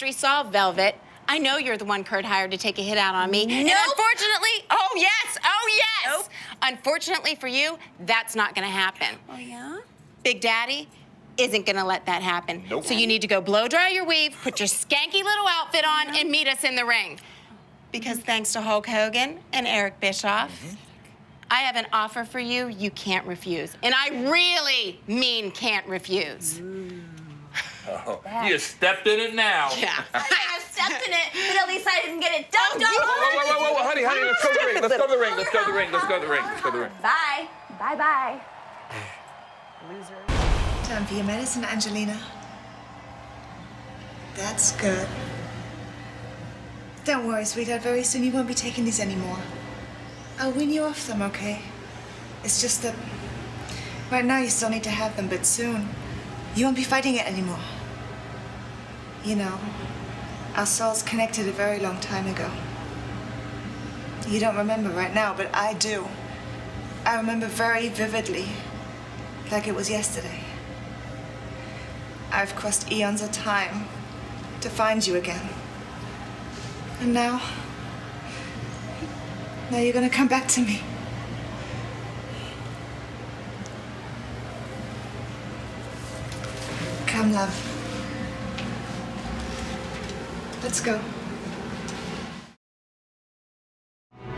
mystery solved, Velvet. I know you're the one Kurt hired to take a hit out on me. Nope. And unfortunately, oh yes. Nope. Unfortunately for you, that's not gonna happen. Oh, yeah? Big Daddy isn't gonna let that happen. Nope. So you need to go blow dry your weave, put your skanky little outfit on, and meet us in the ring. Because thanks to Hulk Hogan and Eric Bischoff, I have an offer for you you can't refuse. And I really mean can't refuse. Oh, you stepped in it now. Yeah. I stepped in it, but at least I didn't get it dumped on. Whoa, honey, let's go to the ring. Let's go to the ring. Let's go to the ring. Let's go to the ring. Let's go to the ring. Bye. Bye-bye. Time for your medicine, Angelina. That's good. Don't worry, sweetheart. Very soon you won't be taking these anymore. I'll wean you off them, okay? It's just that right now you still need to have them, but soon you won't be fighting it anymore. You know, our souls connected a very long time ago. You don't remember right now, but I do. I remember very vividly, like it was yesterday. I've crossed eons of time to find you again. And now you're gonna come back to me. Come, love. Let's go.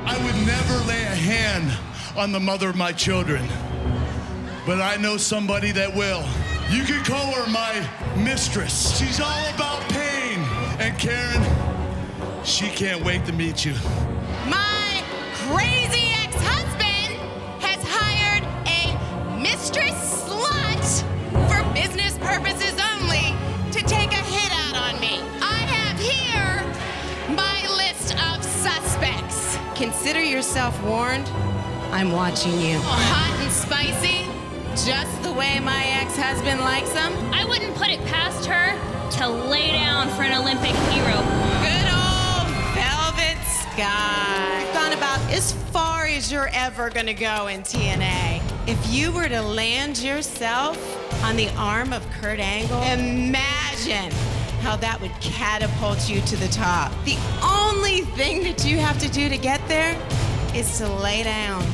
I would never lay a hand on the mother of my children, but I know somebody that will. You could call her my mistress. She's all about pain. And Karen, she can't wait to meet you. My crazy ex-husband has hired a mistress slut for business purposes only to take a hit out on me. I have here my list of suspects. Consider yourself warned. I'm watching you. Hot and spicy, just the way my ex-husband likes them. I wouldn't put it past her to lay down for an Olympic hero. Good old Velvet Sky. You've gone about as far as you're ever gonna go in TNA. If you were to land yourself on the arm of Kurt Angle, imagine how that would catapult you to the top. The only thing that you have to do to get there is to lay down.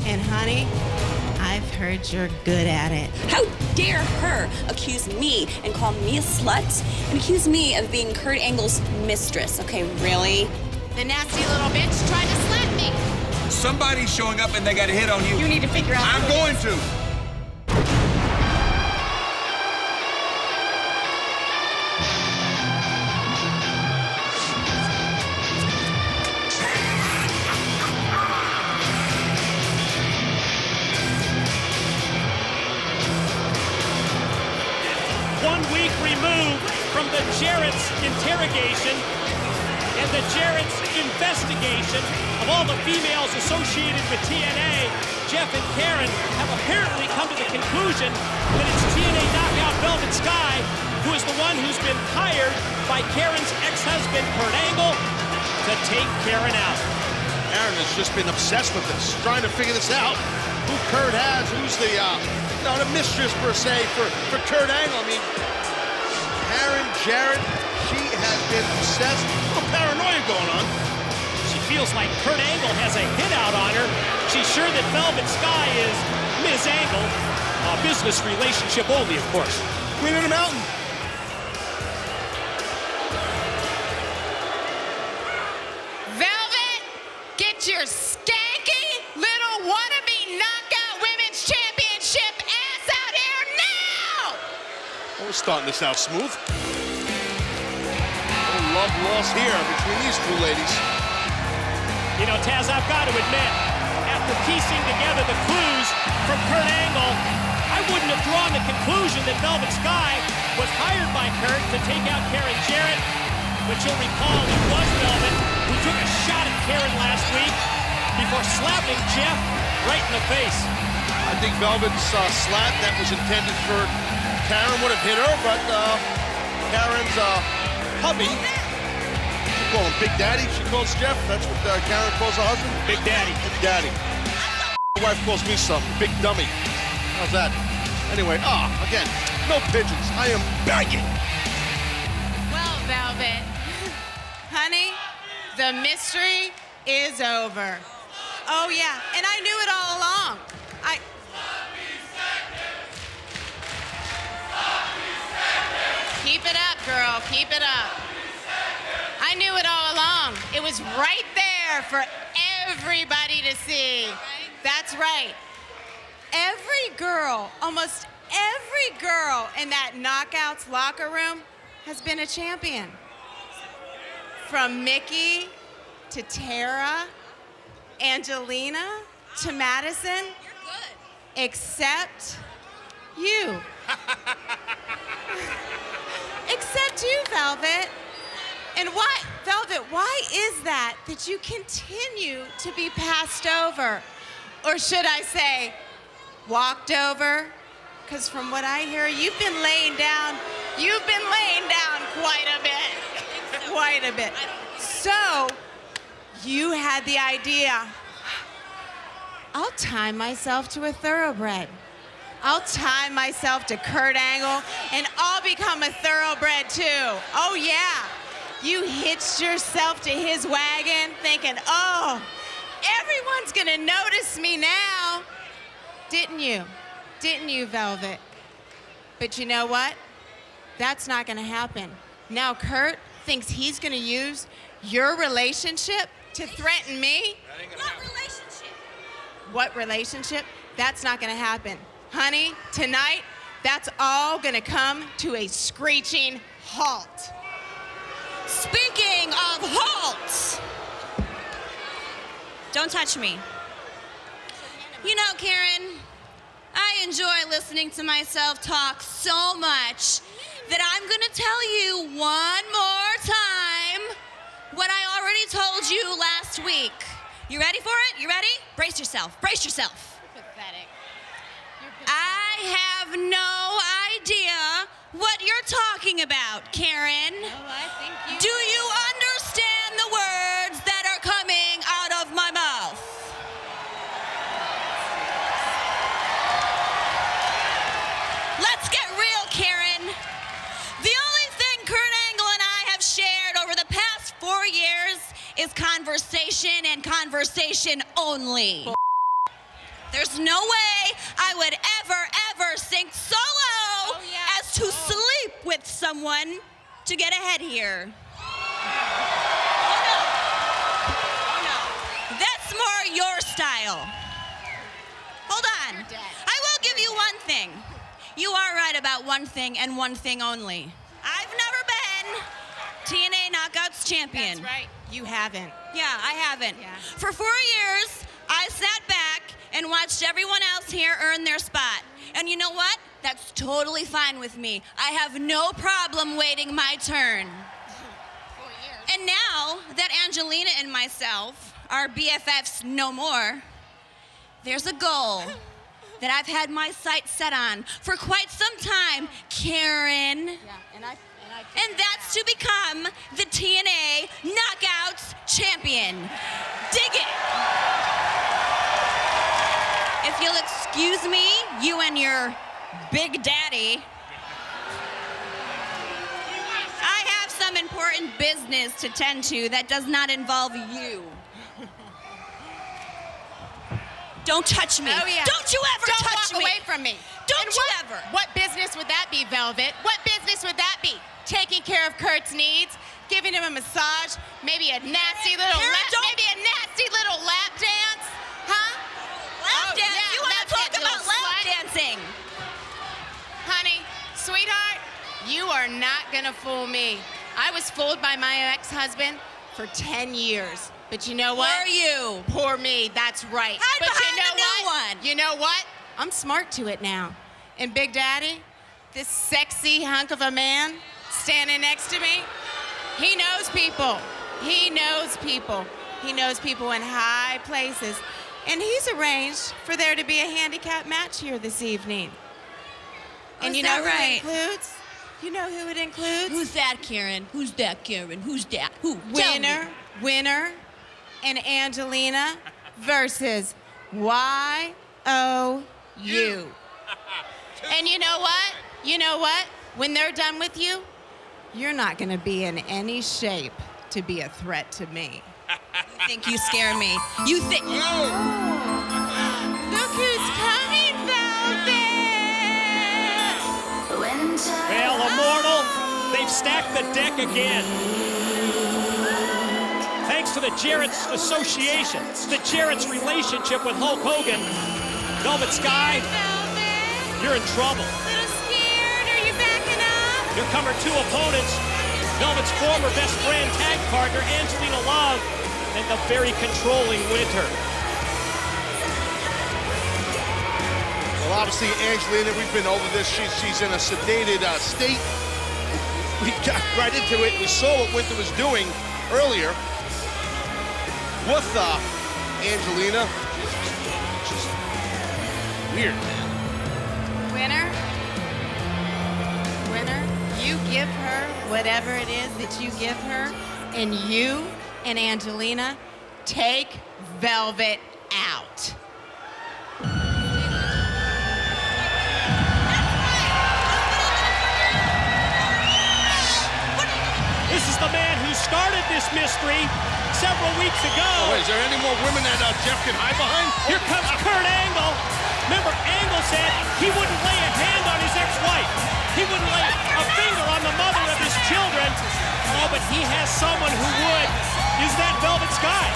And honey, I've heard you're good at it. How dare her accuse me and call me a slut and accuse me of being Kurt Angle's mistress? Okay, really? The nasty little bitch tried to slap me. Somebody's showing up and they got a hit on you. You need to figure out. I'm going to. 1 week removed from the Jarrett's interrogation and the Jarrett's investigation of all the females associated with TNA, Jeff and Karen have apparently come to the conclusion that it's TNA knockout Velvet Sky who is the one who's been hired by Karen's ex-husband, Kurt Angle, to take Karen out. Karen has just been obsessed with this, trying to figure this out. Who Kurt has, who's the, not a mistress per se for Kurt Angle. I mean, Karen Jarrett, she has been obsessed. A little paranoia going on. She feels like Kurt Angle has a hit out on her. She's sure that Velvet Sky is Ms. Angle. A business relationship only, of course. Queen of the Mountain. Velvet, get your skanky little wannabe knockout women's championship ass out here now! Oh, we're starting this out smooth. No love lost here between these two ladies. You know, Taz, I've got to admit, after piecing together the clues from Kurt Angle, I wouldn't have drawn the conclusion that Velvet Sky was hired by Kurt to take out Karen Jarrett. But you'll recall it was Velvet who took a shot at Karen last week before slapping Jeff right in the face. I think Velvet's slap that was intended for Karen would have hit her, but Karen's hubby, she calls him Big Daddy, she calls Jeff. That's what Karen calls her husband. Big Daddy. Big Daddy. My wife calls me something. Big dummy. How's that? Anyway, again, no pigeons. I am begging. Well, Velvet, Honey, the mystery is over. Oh, yeah, and I knew it all along. Keep it up, girl, keep it up. I knew it all along. It was right there for everybody to see. That's right. Every girl, almost every girl in that Knockouts locker room has been a champion. From Mickey to Tara, Angelina to Madison. You're good. Except you. Except you, Velvet. And why, Velvet, why is that you continue to be passed over? Or should I say, walked over? Because from what I hear, you've been laying down quite a bit. Quite a bit. So, you had the idea, I'll tie myself to a thoroughbred. I'll tie myself to Kurt Angle, and I'll become a thoroughbred too. Oh yeah, you hitched yourself to his wagon thinking, oh, everyone's gonna notice me now. Didn't you? Didn't you, Velvet? But you know what? That's not gonna happen. Now Kurt thinks he's gonna use your relationship to threaten me. What relationship? What relationship? That's not gonna happen. Honey, tonight, that's all gonna come to a screeching halt. Speaking of halts, don't touch me. You know, Karen, I enjoy listening to myself talk so much that I'm gonna tell you one more time what I already told you last week. You ready for it? You ready? Brace yourself, brace yourself. You're pathetic. I have no idea what you're talking about, Karen. Oh, I think you Do you understand the words that are coming out of my mouth? Let's get real, Karen. The only thing Kurt Angle and I have shared over the past 4 years is conversation and conversation only. There's no way I would ever sink so low as to sleep with someone to get ahead here. Oh no. That's more your style. Hold on. I will give you one thing. You are right about one thing and one thing only. I've never been TNA Knockouts champion. That's right. You haven't. Yeah, I haven't. Yeah. For 4 years, I sat back and watched everyone else here earn their spot. And you know what? That's totally fine with me. I have no problem waiting my turn. 4 years. And now that Angelina and myself are BFFs no more, there's a goal that I've had my sights set on for quite some time, Karen. Yeah, and that's to become the TNA Knockouts champion. Dig it. If you'll excuse me, you and your big daddy, I have some important business to tend to that does not involve you. Don't touch me. Oh, yeah. Don't you ever Don't touch walk me. away from me. Don't And you what, ever. What business would that be, Velvet? What business would that be? Taking care of Kurt's needs, giving him a massage, maybe a nasty little lap dance, huh? Lap dance? Yeah, You want lap to talk dance, about little lap slut. dancing? Honey, sweetheart, you are not gonna fool me. I was fooled by my ex-husband for 10 years. But you know what? Were you? Poor me, that's right. Hide but behind you know the new what? one. You know what? I'm smart to it now. And Big Daddy, this sexy hunk of a man standing next to me, he knows people. He knows people. He knows people in high places. And he's arranged for there to be a handicap match here this evening. And you know who it includes? You know who it includes? Who's that, Karen? Who's that, Karen? Who's that? Who? Tell me. Winner, and Angelina versus YOU. And you know what? You know what? When they're done with you, you're not gonna be in any shape to be a threat to me. You think you scare me? You think... Look who's coming, Velvet! Well, Immortal, they've stacked the deck again. Thanks to the Jarrett's association, the Jarrett's relationship with Hulk Hogan. Velvet Sky, you're in trouble. A little scared? Are you backing up? Here come her two opponents, Velvet's former best friend, tag partner, Angelina Love, and the very controlling Winter. Well, obviously, Angelina, we've been over this. She's in a sedated state. We got right into it. We saw what Winter was doing earlier with Angelina. Just weird, man. Winner, you give her whatever it is that you give her, and you and Angelina take Velvet out. This is the man who started this mystery several weeks ago. Oh, wait, is there any more women that Jeff can hide behind? Here comes Kurt Angle. Remember, Angle said he wouldn't lay a hand on his ex-wife. He wouldn't lay a finger on the mother of his children. Oh, but he has someone who would. Is that Velvet Sky?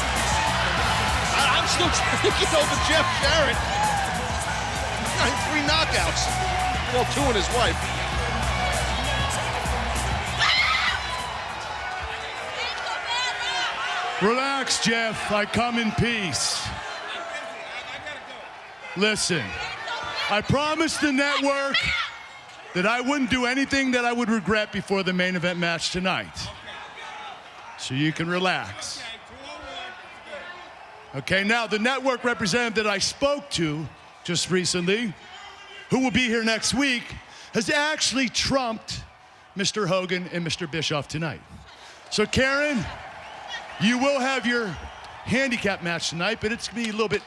I'm still trying to get over Jeff Jarrett. 3 knockouts. Well, 2 in his wife. Relax, Jeff. I come in peace. Listen, I promised the network that I wouldn't do anything that I would regret before the main event match tonight. So you can relax. Okay, now the network representative that I spoke to just recently, who will be here next week, has actually trumped Mr. Hogan and Mr. Bischoff tonight. So Karen, you will have your handicap match tonight, but it's gonna be a little bit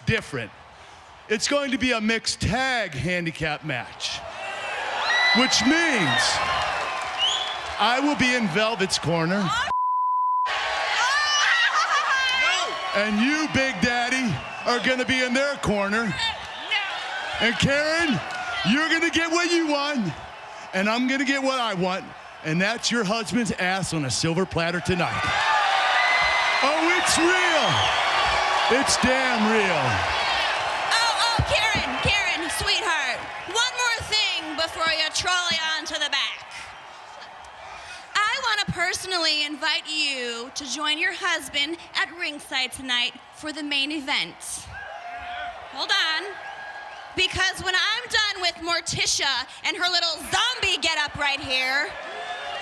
different. It's going to be a mixed tag handicap match, which means I will be in Velvet's corner. And you, Big Daddy, are gonna be in their corner. And Karen, you're gonna get what you want, and I'm gonna get what I want, and that's your husband's ass on a silver platter tonight. Oh, it's real. It's damn real. Karen, sweetheart, one more thing before you trolley on to the back. I want to personally invite you to join your husband at ringside tonight for the main event. Hold on. Because when I'm done with Morticia and her little zombie get-up right here,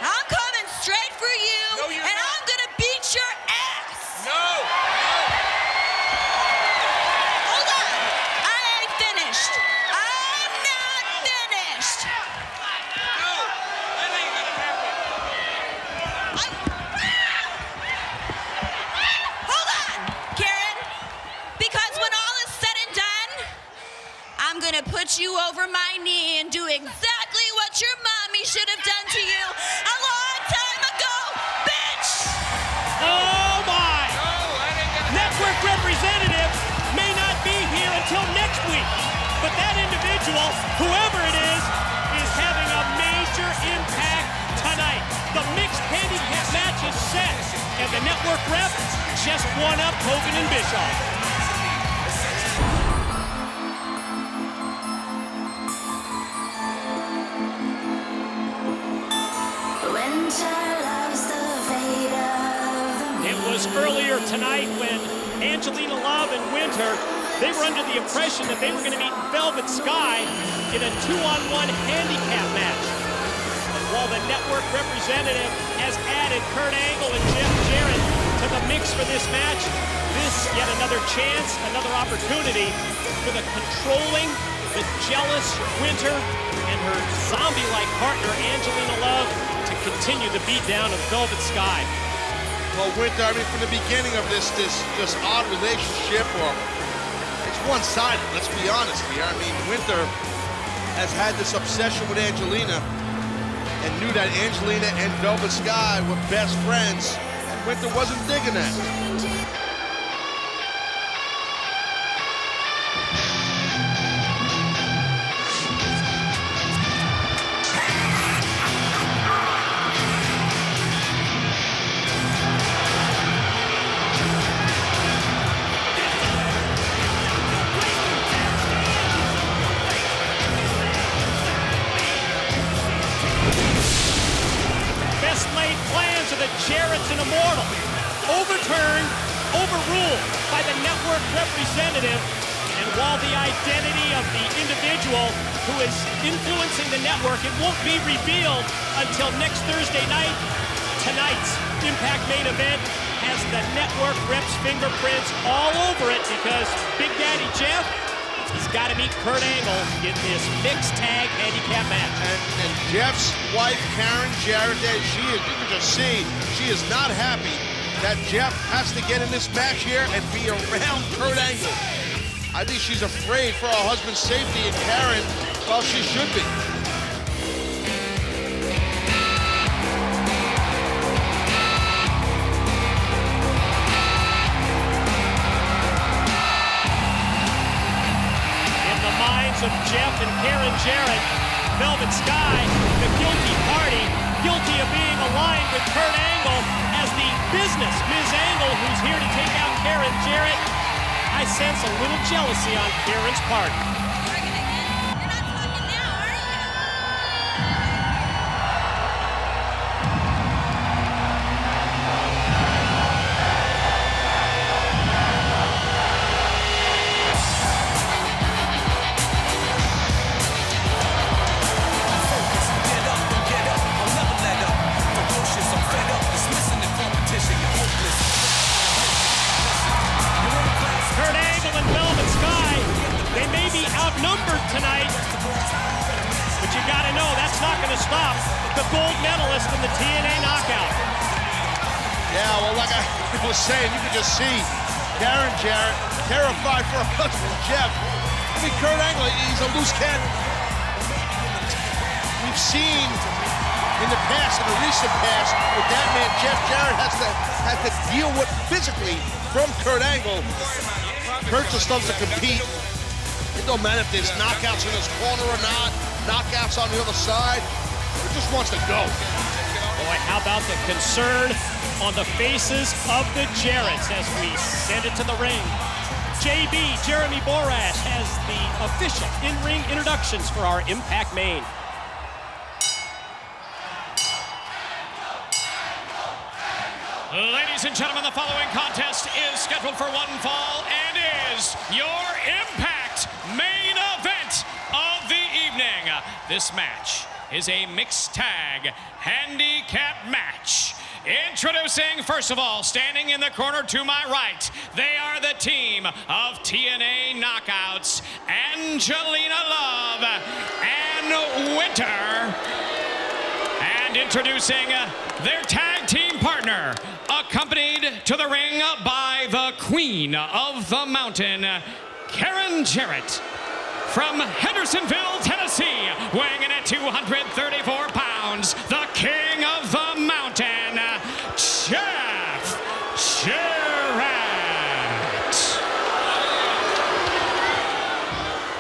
I'm coming straight for you, No, you're and not. I'm gonna beat your ass. No! Hold on. I ain't finished. I'm not finished. No! That ain't gonna happen. Hold on, Karen. Because when all is said and done, I'm gonna put you over my knee and do exactly what your mommy should have done to you a long time ago, bitch! Oh, my! No, that ain't gonna happen. Network representative may not be here until next week, but that individual, whoever it is having a major impact tonight. The mixed handicap match is set, and the network rep just won up Hogan and Bischoff. It was earlier tonight when Angelina Love and Winter, they were under the impression that they were going to meet Velvet Sky in a 2-on-1 handicap match. And while the network representative has added Kurt Angle and Jeff Jarrett to the mix for this match, this yet another chance, another opportunity for the controlling, the jealous Winter and her zombie-like partner Angelina Love to continue the beatdown of Velvet Sky. Well, Winter, I mean, from the beginning of this odd relationship, or it's one-sided, let's be honest here. I mean, Winter has had this obsession with Angelina and knew that Angelina and Velvet Sky were best friends Winter wasn't digging that. Jarrett's an immortal, overturned, overruled by the network representative. And while the identity of the individual who is influencing the network, it won't be revealed until next Thursday night. Tonight's Impact main event has the network rep's fingerprints all over it because Big Daddy Jeff, he's got to meet Kurt Angle in this mixed tag handicap match. And Jeff's wife, Karen Jarrett, you can just see, she is not happy that Jeff has to get in this match here and be around Kurt Angle. I think she's afraid for her husband's safety, and Karen, well, she should be. Of Jeff and Karen Jarrett, Velvet Sky, the guilty party, guilty of being aligned with Kurt Angle as the business Ms. Angle, who's here to take out Karen Jarrett. I sense a little jealousy on Karen's part. You're not talking now, are you? Outnumbered tonight, but you got to know that's not going to stop the gold medalist in the TNA knockout. Yeah, well, like I was saying, you can just see Karen Jarrett terrified for her husband, Jeff. I mean, Kurt Angle, he's a loose cannon. We've seen in the past, in the recent past, with that man, Jeff Jarrett has to deal with physically from Kurt Angle. Kurt just loves to compete. It don't matter if there's knockouts in his corner or not, knockouts on the other side. He just wants to go. Boy, how about the concern on the faces of the Jarretts as we send it to the ring. JB, Jeremy Borash, has the official in-ring introductions for our Impact main. Ladies and gentlemen, the following contest is scheduled for one fall and is your Impact main event of the evening. This match is a mixed tag handicap match. Introducing, first of all, standing in the corner to my right, they are the team of TNA Knockouts, Angelina Love and Winter. And introducing their tag team partner, accompanied to the ring by the Queen of the Mountain, Karen Jarrett. From Hendersonville, Tennessee, weighing in at 234 pounds, the King of the Mountain, Jeff Jarrett.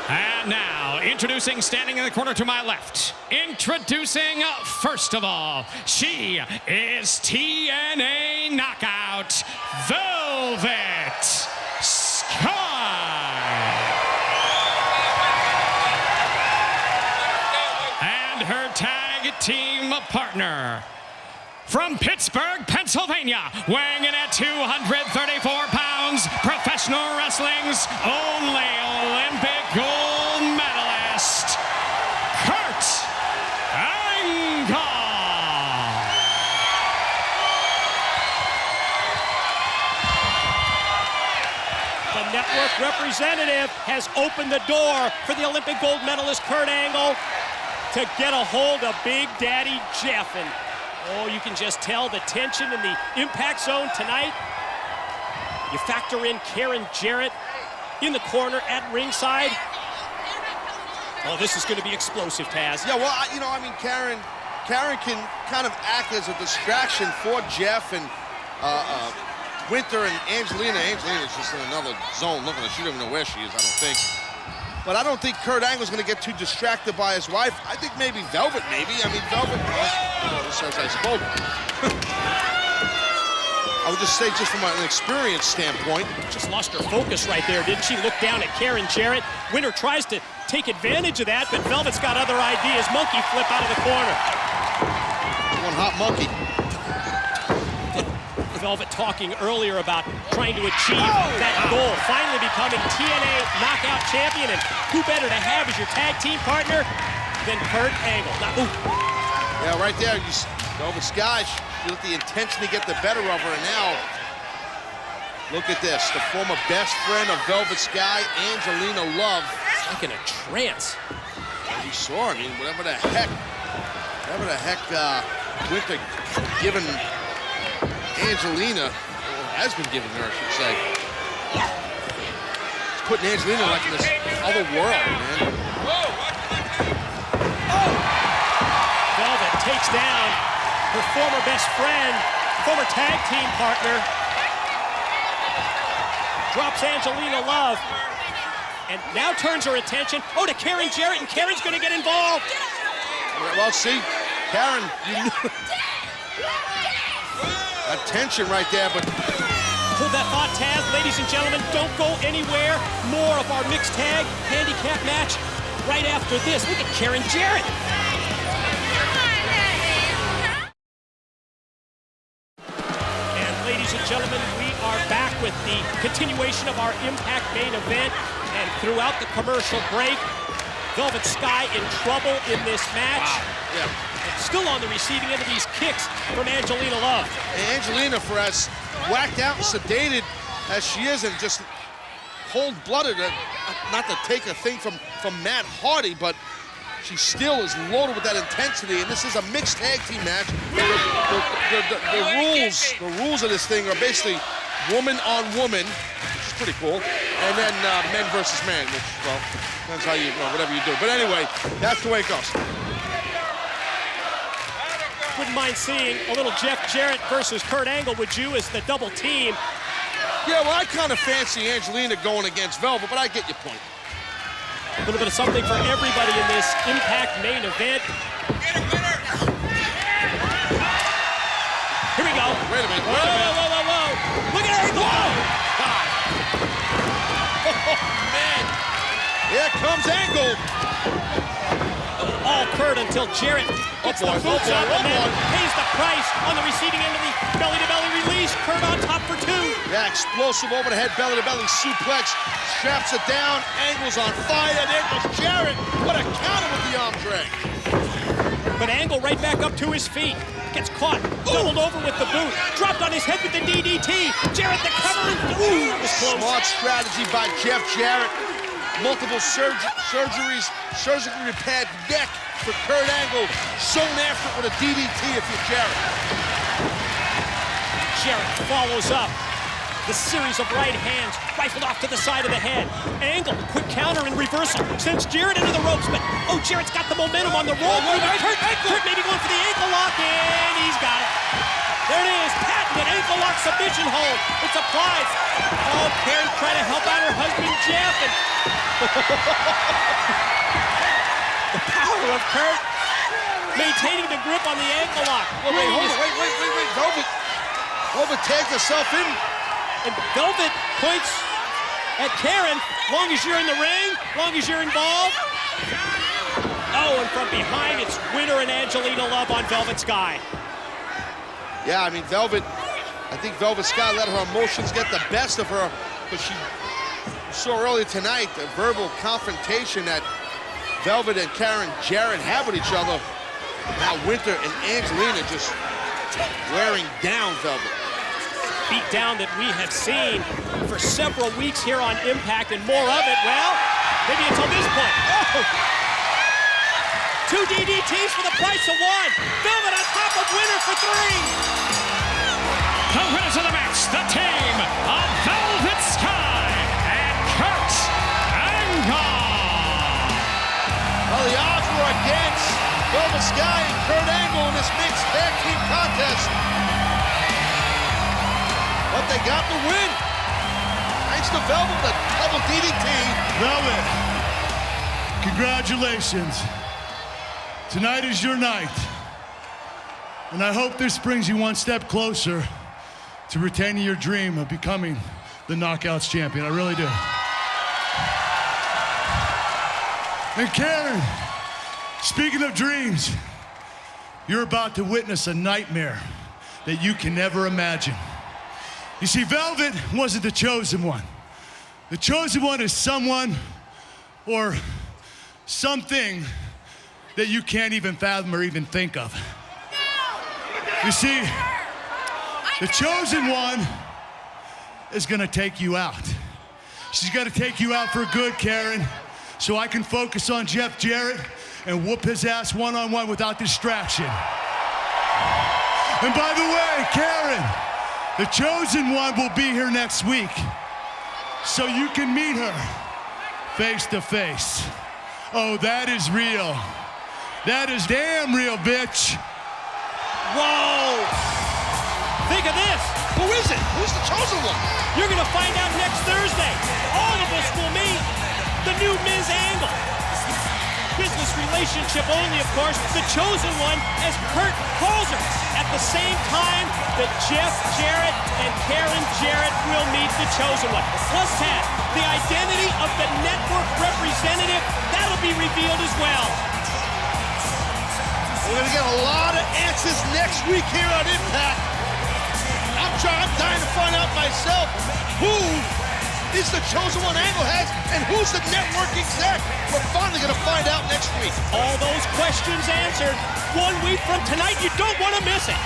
And now, introducing, standing in the corner to my left, introducing, first of all, she is TNA Knockout, Velvet Sky. And her tag team partner, from Pittsburgh, Pennsylvania, weighing in at 234 pounds, professional wrestling's only Olympic gold medalist, Kurt Angle. The network representative has opened the door for the Olympic gold medalist Kurt Angle to get a hold of Big Daddy Jeff. And oh, you can just tell the tension in the Impact Zone tonight. You factor in Karen Jarrett in the corner at ringside. Oh, this is going to be explosive, Taz. Yeah, well, Karen can kind of act as a distraction for Jeff, and Winter and Angelina. Angelina's just in another zone looking at her. She don't even know where she is, I don't think. But I don't think Kurt Angle's going to get too distracted by his wife. I think maybe Velvet, maybe. I mean, Velvet, just as I spoke. I would just say, just from an experience standpoint. Just lost her focus right there, didn't she? Look down at Karen Jarrett. Winter tries to take advantage of that, but Velvet's got other ideas. Monkey flip out of the corner. One hot monkey. Velvet talking earlier about trying to achieve that goal, finally becoming TNA Knockout Champion, and who better to have as your tag team partner than Kurt Angle. Yeah, right there, Velvet Sky, she let the intensity get the better of her, and now, look at this, the former best friend of Velvet Sky, Angelina Love. It's like in a trance. As you saw, I mean, whatever the heck Winter given Angelina, or has been given her, I should say. It's putting Angelina like in this other world, man. Velvet takes down her former best friend, former tag team partner. Drops Angelina Love. And now turns her attention, to Karen Jarrett, and Karen's gonna get involved. Well, see, Karen, you knew. That tension right there, but... Hold that thought, Taz. Ladies and gentlemen, don't go anywhere. More of our mixed tag handicap match right after this. Look at Karen Jarrett. And ladies and gentlemen, we are back with the continuation of our Impact main event. And throughout the commercial break, Velvet Sky in trouble in this match. Wow. Yeah. Still on the receiving end of these kicks from Angelina Love. And Angelina, for as whacked out and sedated as she is, and just cold-blooded, not to take a thing from Matt Hardy, but she still is loaded with that intensity, and this is a mixed tag team match. The rules of this thing are basically woman on woman, which is pretty cool, and then men versus men, which, well, depends how you, whatever you do. But anyway, that's the way it goes. Wouldn't mind seeing a little Jeff Jarrett versus Kurt Angle, would you, as the double team? Yeah, well, I kind of fancy Angelina going against Velvet, but I get your point. A little bit of something for everybody in this Impact main event. Here we go. Wait a minute. Whoa. Look at her. Oh, man. Here comes Angle. All Kurt until Jarrett gets the boots up and then pays the price on the receiving end of the belly-to-belly release. Kurt on top for two. Yeah, explosive over-the-head belly-to-belly suplex. Straps it down. Angle's on fire. There goes Jarrett. What a counter with the arm drag. But Angle right back up to his feet. Gets caught. Doubled over with the boot. Dropped on his head with the DDT. Jarrett the cover. Ooh, that was close. Smart strategy by Jeff Jarrett. Multiple surgeries, surgically repaired neck for Kurt Angle, sewn after it with a DDT if you're Jarrett. Jarrett follows up. The series of right hands rifled off to the side of the head. Angle, quick counter and reversal. Sends Jarrett into the ropes, but Jarrett's got the momentum on the roll. Kurt maybe going for the ankle lock, and he's got it. There it is, patented ankle lock submission hold. It's applied. Karen trying to help out her husband, Jeff, and the power of Kurt maintaining the grip on the ankle lock. Well, wait. Velvet tags herself in. And Velvet points at Karen, long as you're in the ring, long as you're involved. And from behind, it's Winter and Angelina Love on Velvet Sky. Yeah, I mean, I think Velvet Sky let her emotions get the best of her, but she saw earlier tonight the verbal confrontation that Velvet and Karen Jarrett have with each other. Now Winter and Angelina just wearing down Velvet. Beat down that we have seen for several weeks here on Impact, and more of it, well, maybe until this point. Two DDTs for the price of one. Velvet on top of Winter for three. The winners of the match, the team of Velvet Sky and Kurt Angle. Well, the odds were against Velvet Sky and Kurt Angle in this mixed tag team contest. But they got the win. Thanks to Velvet, the double DDT. Velvet, congratulations. Tonight is your night. And I hope this brings you one step closer to retaining your dream of becoming the Knockouts champion. I really do. And Karen, speaking of dreams, you're about to witness a nightmare that you can never imagine. You see, Velvet wasn't the chosen one. The chosen one is someone or something that you can't even fathom or even think of. You see, the chosen one is gonna take you out. She's gonna take you out for good, Karen, so I can focus on Jeff Jarrett and whoop his ass one-on-one without distraction. And by the way, Karen, the chosen one will be here next week, so you can meet her face to face. Oh, that is real. That is damn real, bitch. Whoa! Think of this. Who is it? Who's the chosen one? You're gonna find out next Thursday. All of us will meet the new Ms. Angle. Business relationship only, of course. The chosen one, as Kurt calls her. At the same time that Jeff Jarrett and Karen Jarrett will meet the chosen one. Plus, Tad, the identity of the network representative, that'll be revealed as well. We're gonna get a lot of answers next week here on Impact. I'm dying to find out myself who is the chosen one Angle has and who's the network exec. We're finally gonna find out next week. All those questions answered 1 week from tonight. You don't want to miss it.